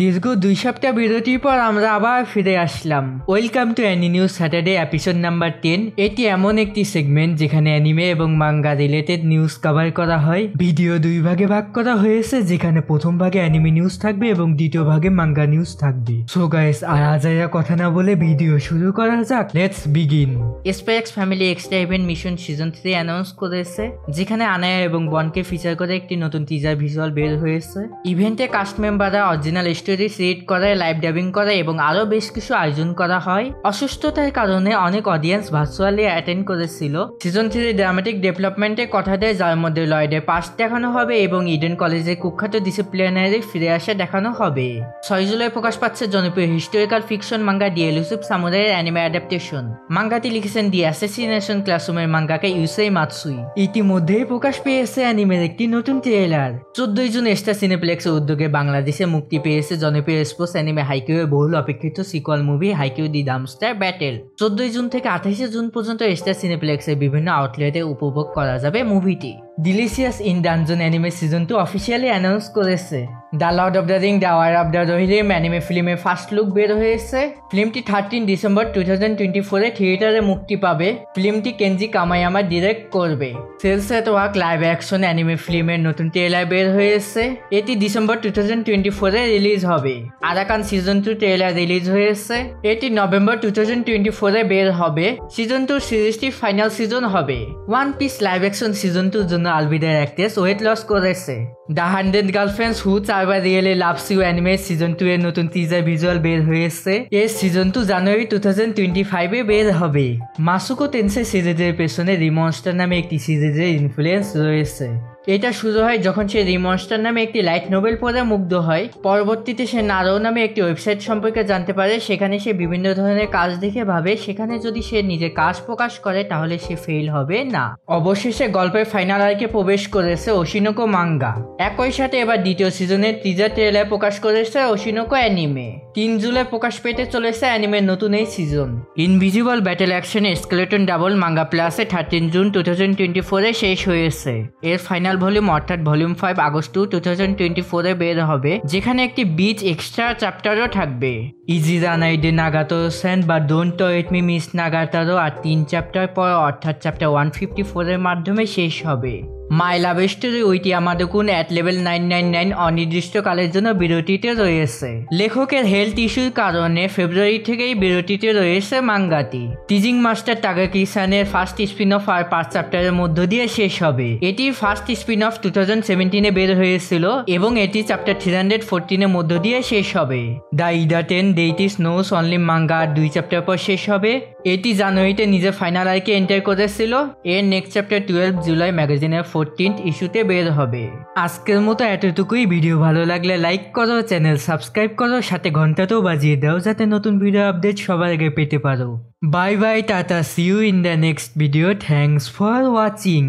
দীর্ঘ 2 সপ্তাহ বিরতির পর আমরা আবার ফিরে আসলাম। Welcome to Annie news Saturday episode number 10। এটি এমন একটি সেগমেন্ট যেখানে অ্যানিমে এবং মাঙ্গা রিলেটেড নিউজ কভার করা হয়। ভিডিও 2 ভাগে ভাগ করা হয়েছে, যেখানে প্রথম ভাগে অ্যানিমে নিউজ থাকবে এবং দ্বিতীয় ভাগে মাঙ্গা নিউজ থাকবে। সো গাইস, আর আজাইরা কথা না বলে ভিডিও শুরু করা যাক। Let's begin. Spy x family extra event mission season 3 announce করেছে, যেখানে আনায়া এবং বনকে ফিচার করে একটি নতুন টিজার ভিজুয়াল বের হয়েছে। ইভেন্টে কাস্ট মেম্বাররা অরিজিনাল স্টোরি রিড করে, লাইভ ডাবিং করে এবং আরো বেশ কিছু আয়োজন করা হয়। অসুস্থতার কারণে অনেক অডিয়েন্স ভার্চুয়ালি অ্যাটেন্ড করেছিল। সিজন 3 ড্রামাটিক ডেভেলপমেন্টে কথা দেয়, যার মধ্যে লয়েডের পাস্ট দেখানো হবে এবং ইডেন কলেজের কুখ্যাত ডিসিপ্লিনারি ফিরে আসা দেখানো হবে। 6 জুলাই প্রকাশ পাচ্ছে জনপ্রিয় হিস্টোরিক্যাল ফিকশন মাঙ্গা দি এলুসিভ সামুরাইয়ের অ্যানিমে অ্যাডাপ্টেশন। মাঙ্গাটি লিখেছেন দি অ্যাসাসিনেশন ক্লাসরুমের মাঙ্গাকা ইউসেই মাতসুই। ইতিমধ্যেই প্রকাশ পেয়েছে অ্যানিমের একটি নতুন ট্রেলার। 14 জুন স্টার সিনেপ্লেক্সের উদ্যোগে বাংলাদেশে মুক্তি পেয়েছে জনপ্রিয় স্পোর্টস অ্যানিমে হাইকিউ এর বহুল অপেক্ষিত সিকুয়াল মুভি হাইকিউ দি ডাম্পস্টার ব্যাটেল। 14 জুন থেকে 28 জুন পর্যন্ত স্টার সিনেপ্লেক্সের বিভিন্ন আউটলেটে উপভোগ করা যাবে মুভিটি। Delicious in dungeon anime season 2 officially announce করেছে। The lord of the ring the war of the Rohirrim anime ফিল্মের ফার্স্ট লুক বের হয়েছে। ফিল্মটি 13 ডিসেম্বর 2024 থিয়েটারে মুক্তি পাবে। ফিল্মটি কেনজি কামায়ামা ডিরেক্ট করবে। Cells at work live action anime ফিল্মের নতুন ট্রেলার বের হয়েছে। এটি ডিসেম্বর 2024 রিলিজ হবে। আরাকান সিজন 2 ট্রেলার রিলিজ হয়েছে। এটি নভেম্বর 2024 বের হবে। সিজন 2 সিরিজটি ফাইনাল সিজন হবে। One piece live action season 2 জন্য আলবিদার অ্যাক্ট্রেস ওয়েট লস করেছে। দ্য 100 গার্লফ্রেন্ডস হু চারবার really loves you anime season 2 এর নতুন টিজার ভিজুয়াল বের হয়েছে। এর সিজন 2 জানুয়ারি 2025 বের হবে। মাসুকো টেনসেই সিরিজের পেছনে রিমনস্টার নামে একটি সিরিজের ইনফ্লুয়েন্স রয়েছে। এটা শুরু হয় যখন সে রিমনস্টার নামে একটি লাইট নোবেল পড়ে মুগ্ধ হয়। পরবর্তীতে সে নারো নামে একটি ওয়েবসাইট সম্পর্কে জানতে পারে। সেখানে সে বিভিন্ন ধরনের কাজ দেখে ভাবে সেখানে যদি সে নিজের কাজ প্রকাশ করে তাহলে সে ফেল হবে না। অবশেষে গল্পের ফাইনাল আর্কে প্রবেশ করেছে ওশিনোকো মাঙ্গা। একই সাথে এবার দ্বিতীয় সিজনের টিজার ট্রেলার প্রকাশ করেছে ওশিনোকো অ্যানিমে। 3 জুলাই প্রকাশ পেতে চলেছে অ্যানিমের নতুন এই season. Invisible battle action skeleton double manga প্লাসে 13 জুন 2024 শেষ হয়েছে। এর ফাইনাল ভলিউম অর্থাৎ ভলিউম 5 আগস্ট 2024 বের হবে, যেখানে একটি বিচ এক্সট্রা চ্যাপ্টারও থাকবে। ইজিরা নাইডে নাগাতো সেন বা don't it me miss Nagatoro আর 3 চ্যাপ্টার পর অর্থাৎ চ্যাপ্টার 154 এর মাধ্যমে শেষ হবে। My love story with Yamada kun at level 999 অনির্দিষ্টকালের জন্য বিরতিতে রয়েছে। লেখকের হেলথ ইস্যুর কারণে ফেব্রুয়ারি থেকেই বিরতিতে রয়েছে মাঙ্গাটি। টিজিং মাস্টার তাকাকি-সানের ফার্স্ট স্পিন অফ আর 5 চ্যাপ্টারের মধ্য দিয়ে শেষ হবে। এটি ফার্স্ট স্পিন অফ 2017 বের হয়েছিল এবং এটি চ্যাপ্টার 314 মধ্য দিয়ে শেষ হবে। দ্য ইডা 10 deities know only manga 2 chapter পর শেষ হবে। এটি জানুয়ারিতে নিজের ফাইনাল আর্কে এন্টার করেছিল। এর নেক্সট চ্যাপ্টার 12 জুলাই ম্যাগাজিনের 14th ইস্যুতে বের হবে। আজকের মতো এতটুকুই। ভিডিও ভালো লাগলে লাইক করো, চ্যানেল সাবস্ক্রাইব করো, সাথে ঘন্টাটাও বাজিয়ে দাও যাতে নতুন ভিডিও আপডেট সবার আগে পেতে পারো। বাই বাই, টাটা, see you in the next video. Thanks for watching.